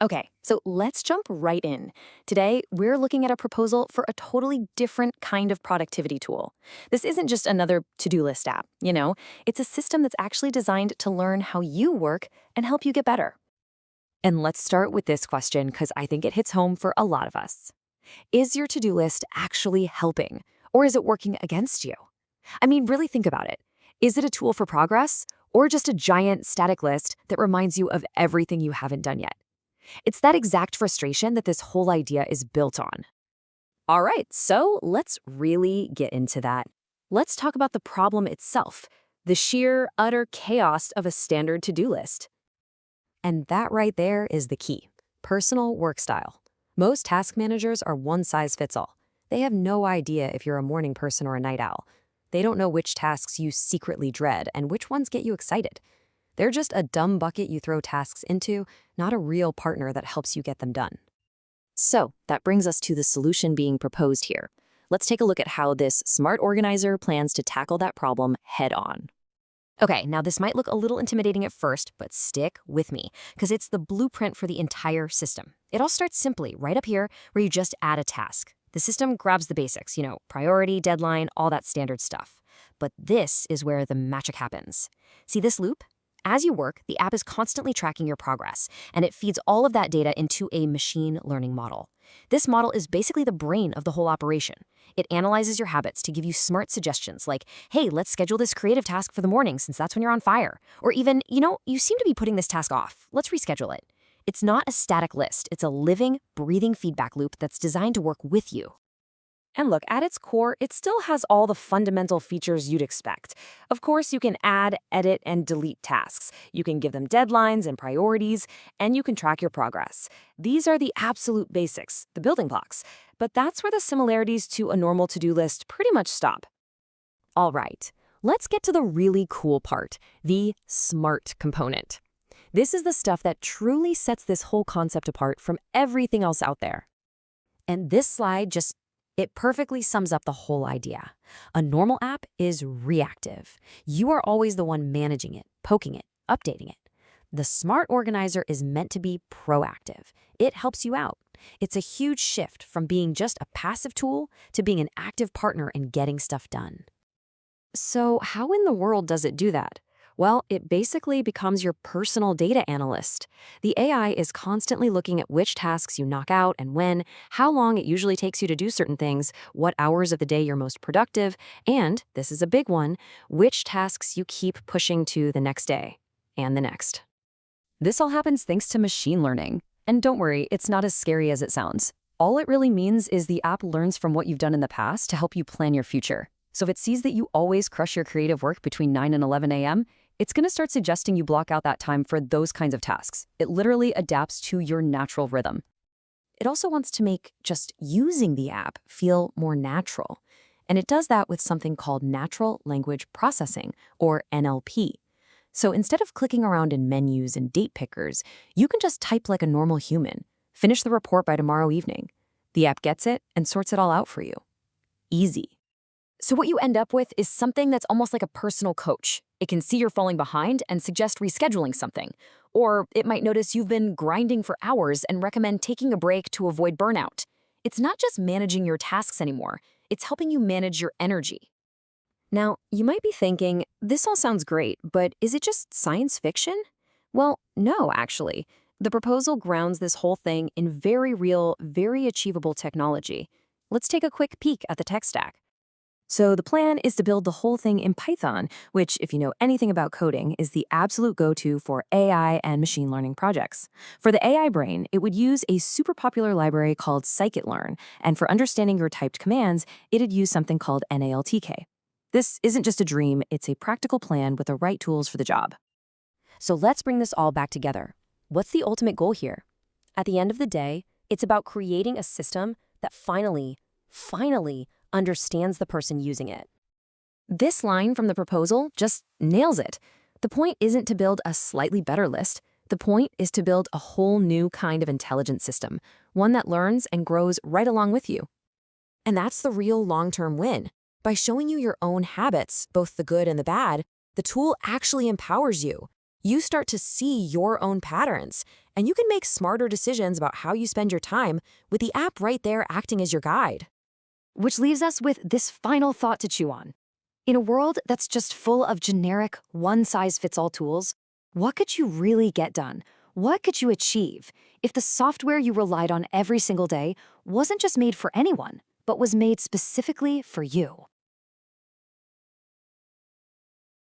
Okay, so let's jump right in. Today, we're looking at a proposal for a totally different kind of productivity tool. This isn't just another to-do list app, it's a system that's actually designed to learn how you work and help you get better. And let's start with this question because I think it hits home for a lot of us. Is your to-do list actually helping, or is it working against you? I mean, really think about it. Is it a tool for progress, or just a giant static list that reminds you of everything you haven't done yet? It's that exact frustration that this whole idea is built on. All right, so let's really get into that. Let's talk about the problem itself, the sheer, utter chaos of a standard to-do list. And that right there is the key: personal work style. Most task managers are one size fits all. They have no idea if you're a morning person or a night owl. They don't know which tasks you secretly dread and which ones get you excited. They're just a dumb bucket you throw tasks into, not a real partner that helps you get them done. So that brings us to the solution being proposed here. Let's take a look at how this smart organizer plans to tackle that problem head on. Okay, now this might look a little intimidating at first, but stick with me, because it's the blueprint for the entire system. It all starts simply right up here, where you just add a task. The system grabs the basics, priority, deadline, all that standard stuff. But this is where the magic happens. See this loop? As you work, the app is constantly tracking your progress, and it feeds all of that data into a machine learning model. This model is basically the brain of the whole operation. It analyzes your habits to give you smart suggestions like, hey, let's schedule this creative task for the morning since that's when you're on fire. Or even, you seem to be putting this task off. Let's reschedule it. It's not a static list. It's a living, breathing feedback loop that's designed to work with you. And look, at its core, it still has all the fundamental features you'd expect. Of course, you can add, edit, and delete tasks. You can give them deadlines and priorities, and you can track your progress. These are the absolute basics, the building blocks. But that's where the similarities to a normal to-do list pretty much stop. All right, let's get to the really cool part, the smart component. This is the stuff that truly sets this whole concept apart from everything else out there. And this slide it perfectly sums up the whole idea. A normal app is reactive. You are always the one managing it, poking it, updating it. The smart organizer is meant to be proactive. It helps you out. It's a huge shift from being just a passive tool to being an active partner in getting stuff done. So how in the world does it do that? Well, it basically becomes your personal data analyst. The AI is constantly looking at which tasks you knock out and when, how long it usually takes you to do certain things, what hours of the day you're most productive, and, this is a big one, which tasks you keep pushing to the next day and the next. This all happens thanks to machine learning. And don't worry, it's not as scary as it sounds. All it really means is the app learns from what you've done in the past to help you plan your future. So if it sees that you always crush your creative work between 9 and 11 a.m., it's going to start suggesting you block out that time for those kinds of tasks. It literally adapts to your natural rhythm. It also wants to make just using the app feel more natural. And it does that with something called natural language processing, or NLP. So instead of clicking around in menus and date pickers, you can just type like a normal human. Finish the report by tomorrow evening. The app gets it and sorts it all out for you. Easy. So what you end up with is something that's almost like a personal coach. It can see you're falling behind and suggest rescheduling something. Or it might notice you've been grinding for hours and recommend taking a break to avoid burnout. It's not just managing your tasks anymore. It's helping you manage your energy. Now, you might be thinking, this all sounds great, but is it just science fiction? Well, no, actually. The proposal grounds this whole thing in very real, very achievable technology. Let's take a quick peek at the tech stack. So the plan is to build the whole thing in Python, which, if you know anything about coding, is the absolute go-to for AI and machine learning projects. For the AI brain, it would use a super popular library called scikit-learn, and for understanding your typed commands, it'd use something called NALTK. This isn't just a dream, it's a practical plan with the right tools for the job. So let's bring this all back together. What's the ultimate goal here? At the end of the day, it's about creating a system that finally understands the person using it. This line from the proposal just nails it. The point isn't to build a slightly better list. The point is to build a whole new kind of intelligent system, one that learns and grows right along with you. And that's the real long-term win. By showing you your own habits, both the good and the bad, the tool actually empowers you. You start to see your own patterns, and you can make smarter decisions about how you spend your time with the app right there acting as your guide. Which leaves us with this final thought to chew on. In a world that's just full of generic, one-size-fits-all tools, what could you really get done? What could you achieve if the software you relied on every single day wasn't just made for anyone, but was made specifically for you?